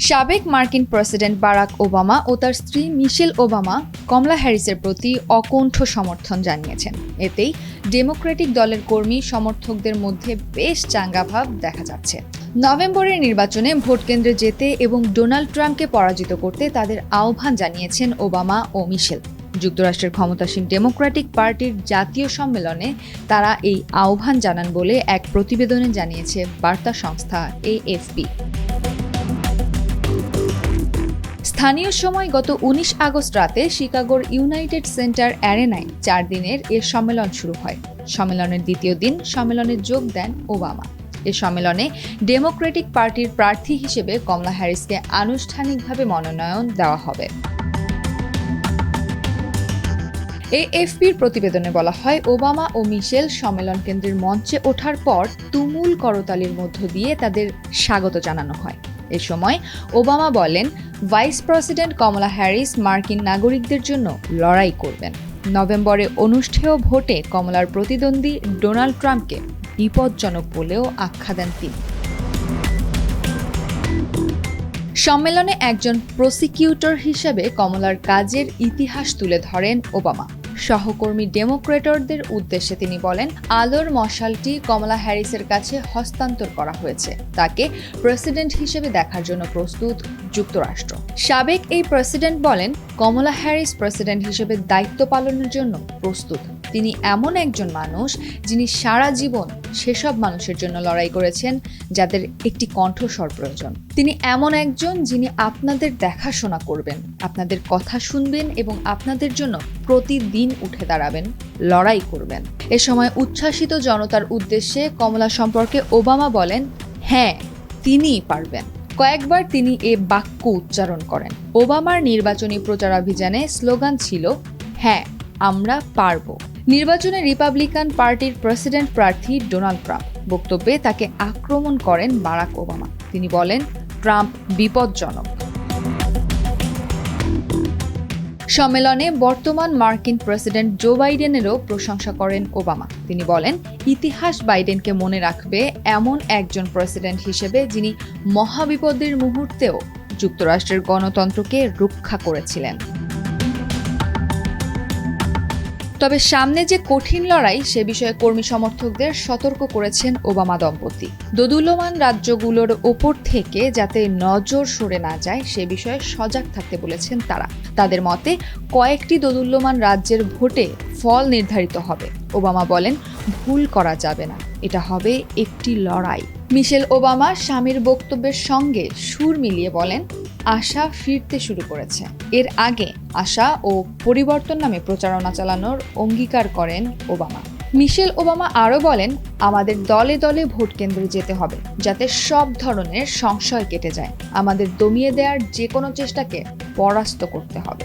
সাবেক মার্কিন president Barack Obama ও তার স্ত্রী মিশেল ওবামা কমলা হ্যারিসের প্রতি অকুণ্ঠ সমর্থন জানিয়েছেন। এতেই ডেমোক্রেটিক দলের কর্মী সমর্থকদের মধ্যে বেশ চাঙ্গা ভাব দেখা যাচ্ছে। নভেম্বরের নির্বাচনে ভোট কেন্দ্রে যেতে এবং ডোনাল্ড ট্রাম্পকে পরাজিত করতে তাদের আহ্বান জানিয়েছেন ওবামা ও মিশেল। যুক্তরাষ্ট্রের ক্ষমতাসীন ডেমোক্রেটিক পার্টির জাতীয় সম্মেলনে তারা এই আহ্বান জানান বলে এক প্রতিবেদনে জানিয়েছে বার্তা সংস্থা AFP। স্থানীয় সময় গত ১৯ আগস্ট রাতে শিকাগোর ইউনাইটেড সেন্টার অ্যারেনায় ৪ দিনের এ সম্মেলন শুরু হয়। সম্মেলনের দ্বিতীয় দিন সম্মেলনে যোগ দেন ওবামা। এ সম্মেলনে ডেমোক্রেটিক পার্টির প্রার্থী হিসেবে কমলা হ্যারিসকে আনুষ্ঠানিকভাবে মনোনয়ন দেওয়া হবে। AFPর প্রতিবেদনে বলা হয়, ওবামা ও মিশেল সম্মেলন কেন্দ্রের মঞ্চে ওঠার পর তুমুল করতালির মধ্য দিয়ে তাদের স্বাগত জানানো হয়। এ সময় ওবামা বলেন, ভাইস প্রেসিডেন্ট কমলা হ্যারিস মার্কিন নাগরিকদের জন্য লড়াই করবেন। নভেম্বরে অনুষ্ঠেয় ভোটে কমলার প্রতিদ্বন্দ্বী ডোনাল্ড ট্রাম্পকে বিপজ্জনক বলেও আখ্যা দেন তিনি। সম্মেলনে একজন প্রসিকিউটর হিসেবে কমলার কাজের ইতিহাস তুলে ধরেন ওবামা। সহকর্মী ডেমোক্রেটরদের উদ্দেশ্যে তিনি বলেন, আলোর মশালটি কমলা হ্যারিসের কাছে হস্তান্তর করা হয়েছে। তাকে প্রেসিডেন্ট হিসেবে দেখার জন্য প্রস্তুত যুক্তরাষ্ট্র। সাবেক এই প্রেসিডেন্ট বলেন, কমলা হ্যারিস প্রেসিডেন্ট হিসেবে দায়িত্ব পালনের জন্য প্রস্তুত। তিনি এমন একজন মানুষ যিনি সারা জীবন সেসব মানুষের জন্য লড়াই করেছেন যাদের একটি কণ্ঠস্বর প্রয়োজন। তিনি এমন একজন যিনি আপনাদের দেখাশোনা করবেন, আপনাদের কথা শুনবেন এবং আপনাদের জন্য প্রতিদিন উঠে দাঁড়াবেন, লড়াই করবেন। এ সময় উচ্ছ্বাসিত জনতার উদ্দেশ্যে কমলা সম্পর্কে ওবামা বলেন, হ্যাঁ, তিনিই পারবেন। কয়েকবার তিনি এ বাক্য উচ্চারণ করেন। ওবামার নির্বাচনী প্রচারাভিযানে স্লোগান ছিল, হ্যাঁ, আমরা পারব। নির্বাচনে রিপাবলিকান পার্টির প্রেসিডেন্ট প্রার্থী ডোনাল্ড ট্রাম্প বক্তব্যে তাকে আক্রমণ করেন বারাক ওবামা। তিনি বলেন, ট্রাম্প বিপজ্জনক। সম্মেলনে বর্তমান মার্কিন প্রেসিডেন্ট জো বাইডেনেরও প্রশংসা করেন ওবামা। তিনি বলেন, ইতিহাস বাইডেনকে মনে রাখবে এমন একজন প্রেসিডেন্ট হিসেবে যিনি মহাবিপদের মুহূর্তেও যুক্তরাষ্ট্রের গণতন্ত্রকে রক্ষা করেছিলেন। তবে সামনে যে কঠিন লড়াই সে বিষয়ে কর্মী সমর্থকদের সতর্ক করেছেন ওবামা দম্পতি। দোদুল্যমান রাজ্যগুলোর ওপর থেকে যাতে নজর সরে না যায় সে বিষয়ে সজাগ থাকতে বলেছেন তারা। তাদের মতে কয়েকটি দোদুল্যমান রাজ্যের ভোটে ফল নির্ধারিত হবে। ওবামা বলেন, ভুল করা যাবে না, এটা হবে একটি লড়াই। মিশেল ওবামা স্বামীর বক্তব্যের সঙ্গে সুর মিলিয়ে বলেন, আশা ফিরতে শুরু করেছে। এর আগে আশা ও পরিবর্তন নামে প্রচারণা চালানোর অঙ্গীকার করেন ওবামা। মিশেল ওবামা আরও বলেন, আমাদের দলে দলে ভোট কেন্দ্রে যেতে হবে যাতে সব ধরনের সংশয় কেটে যায়। আমাদের দমিয়ে দেওয়ার যে কোনো চেষ্টাকে পরাস্ত করতে হবে।